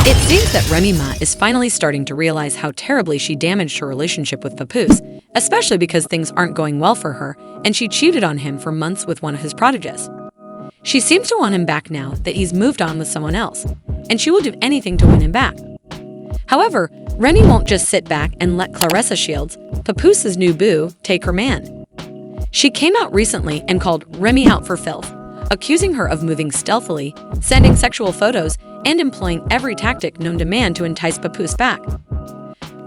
It seems that Remy Ma is finally starting to realize how terribly she damaged her relationship with Papoose, especially because things aren't going well for her, and she cheated on him for months with one of his proteges. She seems to want him back now that he's moved on with someone else, and she will do anything to win him back. However, Remy won't just sit back and let Claressa Shields, Papoose's new boo, take her man. She came out recently and called Remy out for filth, accusing her of moving stealthily, sending sexual photos, and employing every tactic known to man to entice Papoose back.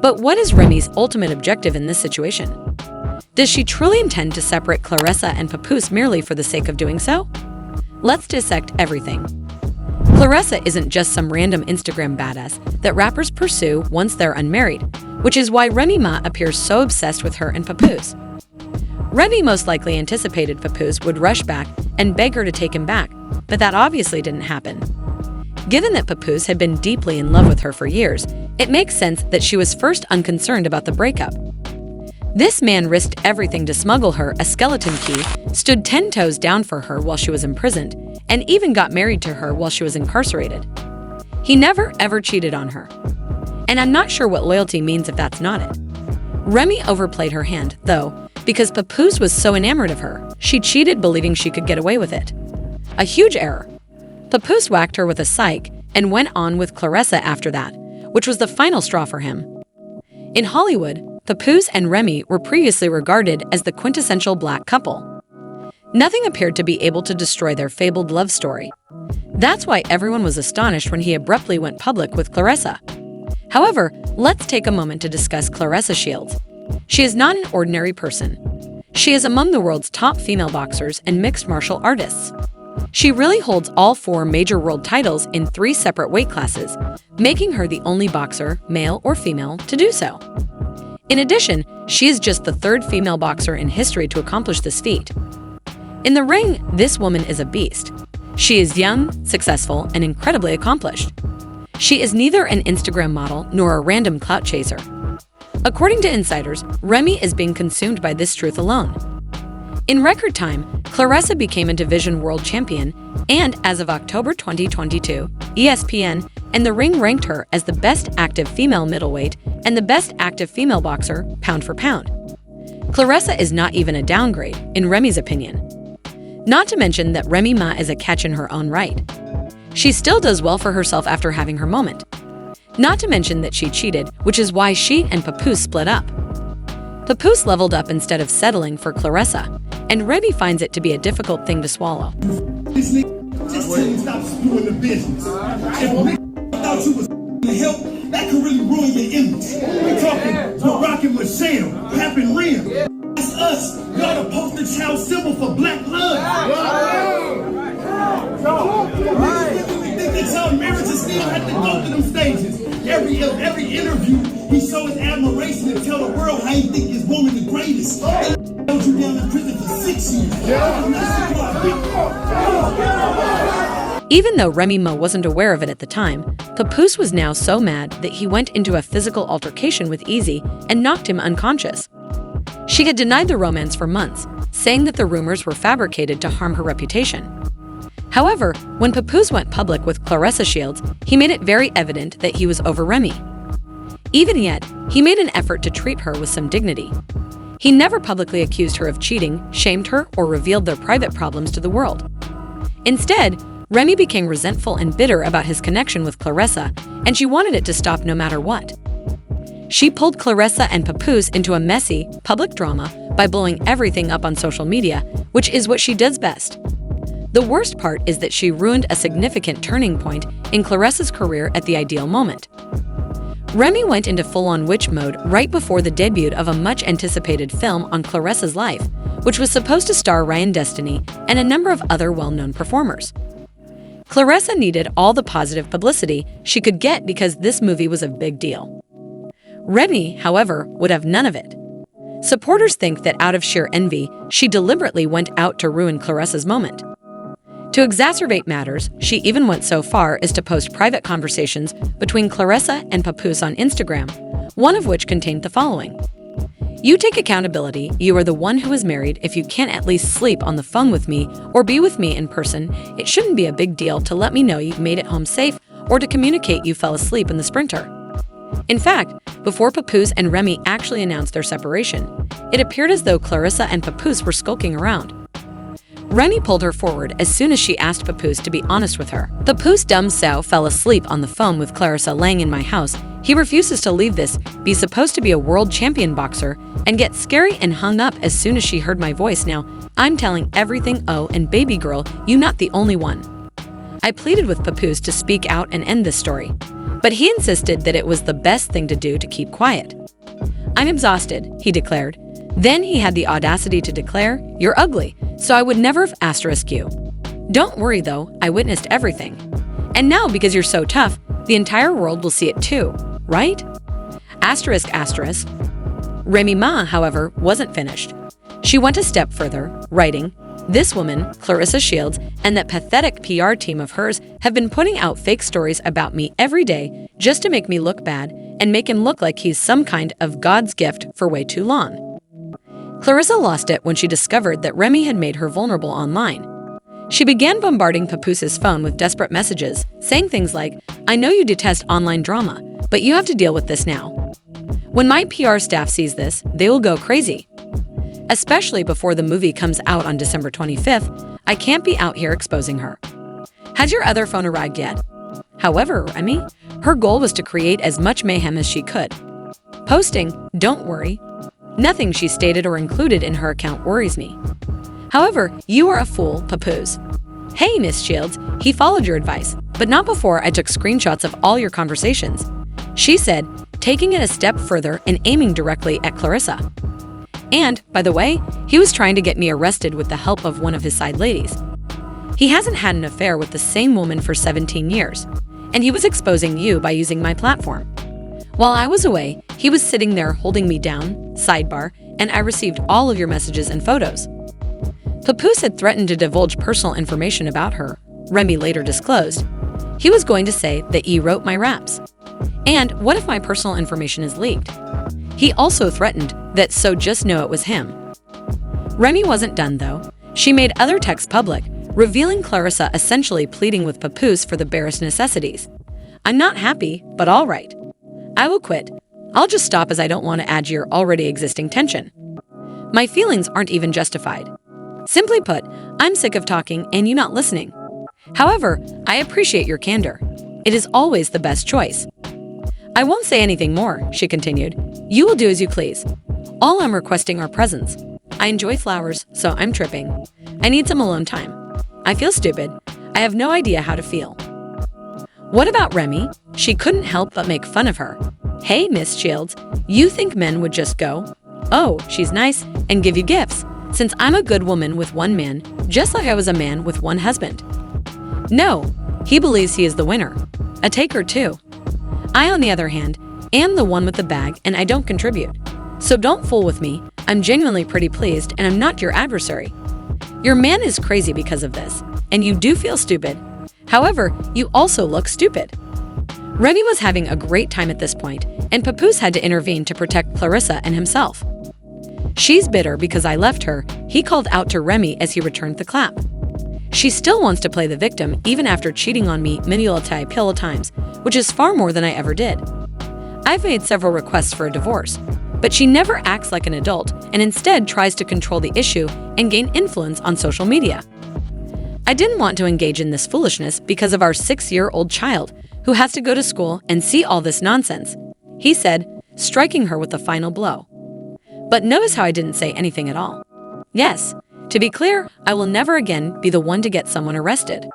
But what is Remy's ultimate objective in this situation? Does she truly intend to separate Claressa and Papoose merely for the sake of doing so? Let's dissect everything. Claressa isn't just some random Instagram badass that rappers pursue once they're unmarried, which is why Remy Ma appears so obsessed with her and Papoose. Remy most likely anticipated Papoose would rush back and beg her to take him back, but that obviously didn't happen. Given that Papoose had been deeply in love with her for years, it makes sense that she was first unconcerned about the breakup. This man risked everything to smuggle her a skeleton key, stood 10 toes down for her while she was imprisoned, and even got married to her while she was incarcerated. He never ever cheated on her. And I'm not sure what loyalty means if that's not it. Remy overplayed her hand, though, because Papoose was so enamored of her, she cheated believing she could get away with it. A huge error. Papoose whacked her with a psych and went on with Claressa after that, which was the final straw for him. In Hollywood, Papoose and Remy were previously regarded as the quintessential black couple. Nothing appeared to be able to destroy their fabled love story. That's why everyone was astonished when he abruptly went public with Claressa. However, let's take a moment to discuss Claressa Shields. She is not an ordinary person. She is among the world's top female boxers and mixed martial artists. She really holds all 4 major world titles in 3 separate weight classes, making her the only boxer, male or female, to do so. In addition, she is just the 3rd female boxer in history to accomplish this feat. In the ring, this woman is a beast. She is young, successful, and incredibly accomplished. She is neither an Instagram model nor a random clout chaser. According to insiders, Remy is being consumed by this truth alone. In record time, Claressa became a division world champion, and as of October 2022, ESPN and The Ring ranked her as the best active female middleweight and the best active female boxer, pound for pound. Claressa is not even a downgrade, in Remy's opinion. Not to mention that Remy Ma is a catch in her own right. She still does well for herself after having her moment. Not to mention that she cheated, which is why she and Papoose split up. Papoose leveled up instead of settling for Claressa, and Remy finds it to be a difficult thing to swallow. This nigga just tell you stop doing the business. If nigga thought you was help, that could really ruin your image. We're talking Barack and Michelle, Pap and Rim. That's us. Y'all the poster child symbol for black love. We think that y'all marriages still have to go through them stages. Every interview, he show his admiration and tell the world how he think his woman the greatest. They held you down in prison for 6 years. Even though Remy Ma wasn't aware of it at the time, Papoose was now so mad that he went into a physical altercation with Easy and knocked him unconscious. She had denied the romance for months, saying that the rumors were fabricated to harm her reputation. However, when Papoose went public with Claressa Shields, he made it very evident that he was over Remy. Even yet, he made an effort to treat her with some dignity. He never publicly accused her of cheating, shamed her, or revealed their private problems to the world. Instead, Remy became resentful and bitter about his connection with Claressa, and she wanted it to stop no matter what. She pulled Claressa and Papoose into a messy, public drama by blowing everything up on social media, which is what she does best. The worst part is that she ruined a significant turning point in Claressa's career at the ideal moment. Remy went into full-on witch mode right before the debut of a much-anticipated film on Claressa's life, which was supposed to star Ryan Destiny and a number of other well-known performers. Claressa needed all the positive publicity she could get because this movie was a big deal. Remy, however, would have none of it. Supporters think that out of sheer envy, she deliberately went out to ruin Claressa's moment. To exacerbate matters, she even went so far as to post private conversations between Claressa and Papoose on Instagram, one of which contained the following. "You take accountability. You are the one who is married. If you can't at least sleep on the phone with me or be with me in person, it shouldn't be a big deal to let me know you've made it home safe or to communicate you fell asleep in the Sprinter. In fact, before Papoose and Remy actually announced their separation, it appeared as though Clarissa and Papoose were skulking around. Remy pulled her forward as soon as she asked Papoose to be honest with her. Papoose dumb sow fell asleep on the phone with Clarissa laying in my house. He refuses to leave this, be supposed to be a world champion boxer, and get scary and hung up as soon as she heard my voice. Now, I'm telling everything. Oh, and baby girl, you not the only one. I pleaded with Papoose to speak out and end this story, but he insisted that it was the best thing to do to keep quiet. I'm exhausted, he declared. Then he had the audacity to declare, "You're ugly, so I would never have asterisked you. Don't worry though, I witnessed everything. And now because you're so tough, the entire world will see it too, right?" Asterisk, asterisk. Remy Ma, however, wasn't finished. She went a step further, writing, "This woman, Clarissa Shields, and that pathetic PR team of hers have been putting out fake stories about me every day just to make me look bad and make him look like he's some kind of God's gift for way too long." Clarissa lost it when she discovered that Remy had made her vulnerable online. She began bombarding Papoose's phone with desperate messages, saying things like, "I know you detest online drama, but you have to deal with this now. When my PR staff sees this, they will go crazy. Especially before the movie comes out on December 25th, I can't be out here exposing her. Has your other phone arrived yet?" However, Remy, her goal was to create as much mayhem as she could. Posting, "Don't worry. Nothing she stated or included in her account worries me. However, you are a fool, Papoose. Hey, Miss Shields, he followed your advice, but not before I took screenshots of all your conversations," she said, taking it a step further and aiming directly at Clarissa. And, by the way, he was trying to get me arrested with the help of one of his side ladies. He hasn't had an affair with the same woman for 17 years, and he was exposing you by using my platform. While I was away, he was sitting there holding me down, sidebar, and I received all of your messages and photos. Papoose had threatened to divulge personal information about her, Remy later disclosed. He was going to say that he wrote my raps. And what if my personal information is leaked? He also threatened that, so just know it was him. Remy wasn't done though. She made other texts public, revealing Clarissa essentially pleading with Papoose for the barest necessities. "I'm not happy, but all right. I will quit. I'll just stop as I don't want to add to your already existing tension. My feelings aren't even justified. Simply put, I'm sick of talking and you not listening. However, I appreciate your candor. It is always the best choice. I won't say anything more," she continued. "You will do as you please. All I'm requesting are presents. I enjoy flowers, so I'm tripping. I need some alone time. I feel stupid. I have no idea how to feel." What about Remy? She couldn't help but make fun of her. "Hey, Miss Shields, you think men would just go, 'Oh, she's nice,' and give you gifts, since I'm a good woman with one man, just like I was a man with one husband? No, he believes he is the winner. A taker too. I, on the other hand, am the one with the bag and I don't contribute. So don't fool with me. I'm genuinely pretty pleased and I'm not your adversary. Your man is crazy because of this, and you do feel stupid. However, you also look stupid." Remy was having a great time at this point, and Papoose had to intervene to protect Clarissa and himself. "She's bitter because I left her," he called out to Remy as he returned the clap. "She still wants to play the victim even after cheating on me many times, which is far more than I ever did. I've made several requests for a divorce, but she never acts like an adult and instead tries to control the issue and gain influence on social media. I didn't want to engage in this foolishness because of our 6-year-old child who has to go to school and see all this nonsense," he said, striking her with the final blow. But notice how I didn't say anything at all. Yes, to be clear, I will never again be the one to get someone arrested.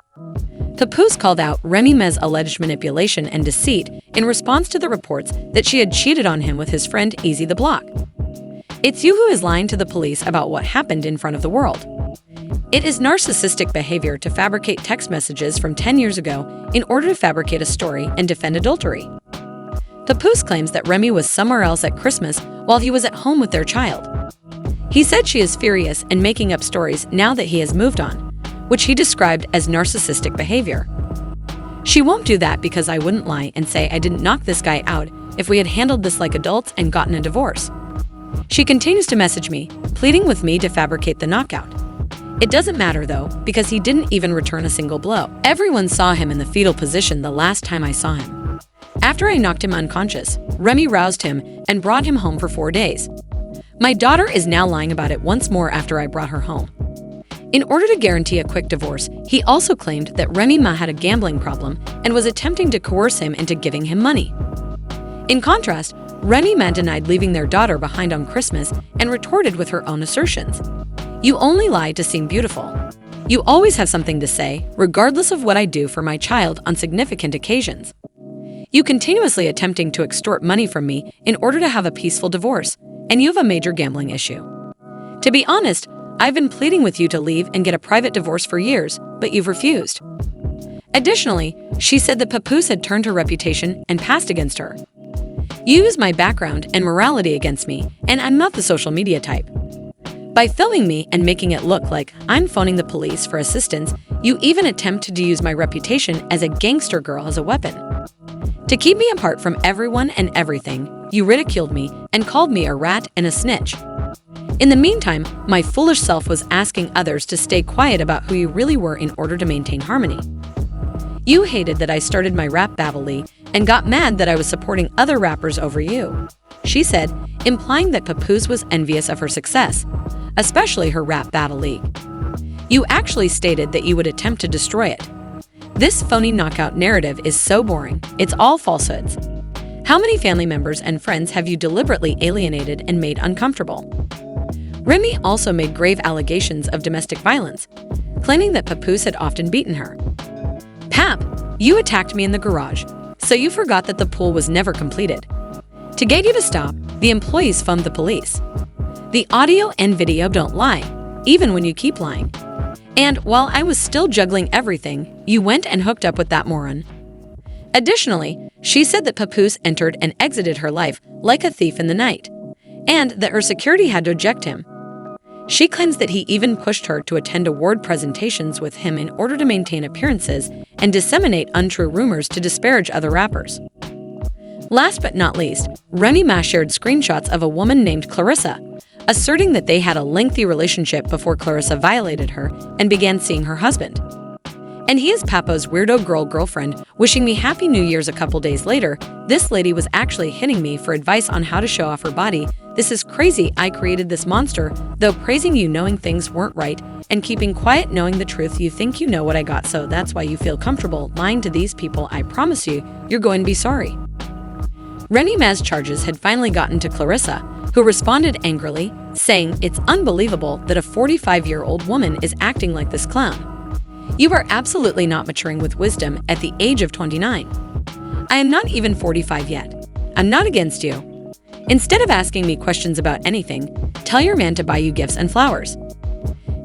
Papoose called out Remy Ma's alleged manipulation and deceit in response to the reports that she had cheated on him with his friend Easy the Block. "It's you who is lying to the police about what happened in front of the world. It is narcissistic behavior to fabricate text messages from 10 years ago in order to fabricate a story and defend adultery." Papoose claims that Remy was somewhere else at Christmas while he was at home with their child. He said she is furious and making up stories now that he has moved on, which he described as narcissistic behavior. "She won't do that because I wouldn't lie and say I didn't knock this guy out if we had handled this like adults and gotten a divorce. She continues to message me, pleading with me to fabricate the knockout. It doesn't matter though, because he didn't even return a single blow. Everyone saw him in the fetal position the last time I saw him. After I knocked him unconscious, Remy roused him and brought him home for 4 days. My daughter is now lying about it once more after I brought her home. In order to guarantee a quick divorce, he also claimed that Remy Ma had a gambling problem and was attempting to coerce him into giving him money. In contrast, Remy Ma denied leaving their daughter behind on Christmas and retorted with her own assertions. You only lie to seem beautiful. You always have something to say, regardless of what I do for my child on significant occasions. You continuously attempting to extort money from me in order to have a peaceful divorce, and you have a major gambling issue. To be honest, I've been pleading with you to leave and get a private divorce for years, but you've refused. Additionally, she said that Papoose had turned her reputation and passed against her. You use my background and morality against me, and I'm not the social media type. By filming me and making it look like I'm phoning the police for assistance, you even attempted to use my reputation as a gangster girl as a weapon. To keep me apart from everyone and everything, you ridiculed me and called me a rat and a snitch. In the meantime, my foolish self was asking others to stay quiet about who you really were in order to maintain harmony. You hated that I started my rap battle league and got mad that I was supporting other rappers over you, she said, implying that Papoose was envious of her success, especially her rap battle league. You actually stated that you would attempt to destroy it. This phony knockout narrative is so boring, it's all falsehoods. How many family members and friends have you deliberately alienated and made uncomfortable? Remy also made grave allegations of domestic violence, claiming that Papoose had often beaten her. Pap, you attacked me in the garage, so you forgot that the pool was never completed. To get you to stop, the employees phoned the police. The audio and video don't lie, even when you keep lying. And while I was still juggling everything, you went and hooked up with that moron. Additionally, she said that Papoose entered and exited her life like a thief in the night, and that her security had to eject him. She claims that he even pushed her to attend award presentations with him in order to maintain appearances and disseminate untrue rumors to disparage other rappers. Last but not least, Remy Ma shared screenshots of a woman named Clarissa, asserting that they had a lengthy relationship before Clarissa violated her and began seeing her husband. And he is Papo's weirdo girlfriend, wishing me Happy New Year's a couple days later. This lady was actually hitting me for advice on how to show off her body. This is crazy, I created this monster, though praising you knowing things weren't right, and keeping quiet knowing the truth. You think you know what I got, so that's why you feel comfortable lying to these people. I promise you, you're going to be sorry. Remy Ma's charges had finally gotten to Clarissa, who responded angrily, saying it's unbelievable that a 45-year-old woman is acting like this clown. You are absolutely not maturing with wisdom at the age of 29. I am not even 45 yet. I'm not against you. Instead of asking me questions about anything, tell your man to buy you gifts and flowers.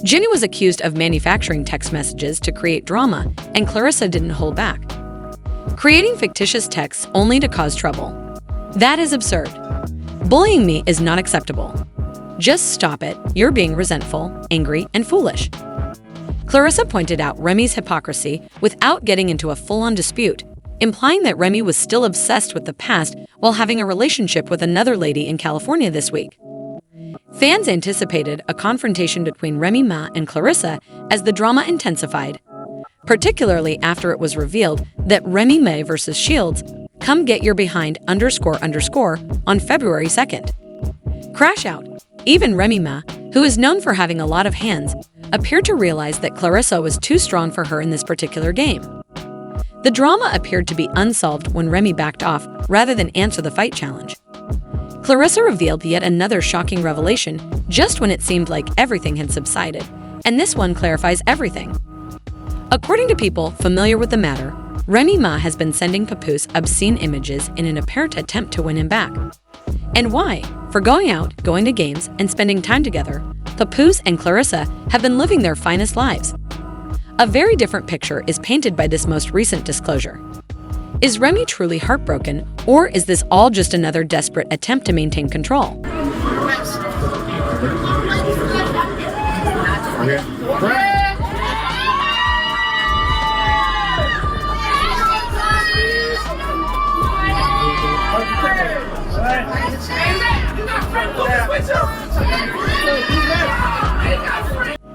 Ginny was accused of manufacturing text messages to create drama, and Clarissa didn't hold back. Creating fictitious texts only to cause trouble. That is absurd. Bullying me is not acceptable. Just stop it. You're being resentful, angry, and foolish. Clarissa pointed out Remy's hypocrisy without getting into a full-on dispute, implying that Remy was still obsessed with the past while having a relationship with another lady in California this week. Fans anticipated a confrontation between Remy Ma and Clarissa as the drama intensified, particularly after it was revealed that Remy Ma vs. Shields Come Get Your Behind __ on February 2nd. Crash out. Even Remy Ma, who is known for having a lot of hands, appeared to realize that Clarissa was too strong for her in this particular game. The drama appeared to be unsolved when Remy backed off rather than answer the fight challenge. Clarissa revealed yet another shocking revelation just when it seemed like everything had subsided, and this one clarifies everything. According to people familiar with the matter, Remy Ma has been sending Papoose obscene images in an apparent attempt to win him back. And why? For going out, going to games, and spending time together, Papoose and Clarissa have been living their finest lives. A very different picture is painted by this most recent disclosure. Is Remy truly heartbroken, or is this all just another desperate attempt to maintain control?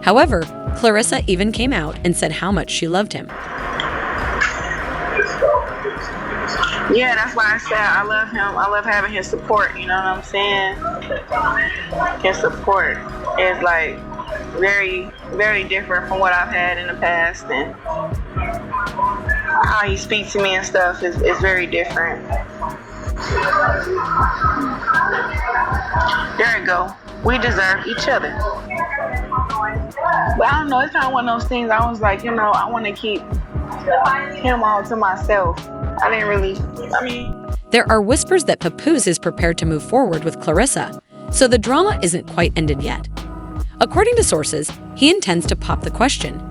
However, Clarissa even came out and said how much she loved him. Yeah, that's why I said I love him. I love having his support, you know what I'm saying? His support is like very, very different from what I've had in the past, and how he speaks to me and stuff is very different. There you go. We deserve each other. But I don't know, it's kind of one of those things I was like, I want to keep him all to myself. I didn't really, There are whispers that Papoose is prepared to move forward with Clarissa, so the drama isn't quite ended yet. According to sources, he intends to pop the question,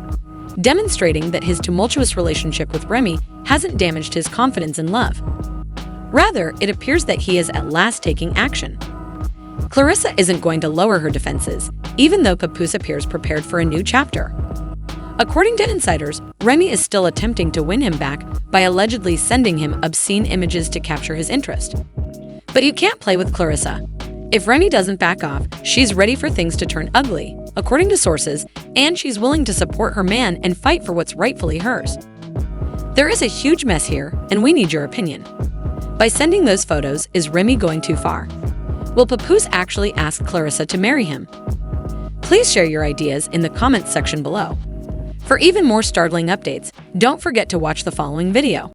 demonstrating that his tumultuous relationship with Remy hasn't damaged his confidence in love. Rather, it appears that he is at last taking action. Clarissa isn't going to lower her defenses, even though Papoose appears prepared for a new chapter. According to insiders, Remy is still attempting to win him back by allegedly sending him obscene images to capture his interest. But you can't play with Clarissa. If Remy doesn't back off, she's ready for things to turn ugly, according to sources, and she's willing to support her man and fight for what's rightfully hers. There is a huge mess here, and we need your opinion. By sending those photos, is Remy going too far? Will Papoose actually ask Clarissa to marry him? Please share your ideas in the comments section below. For even more startling updates, don't forget to watch the following video.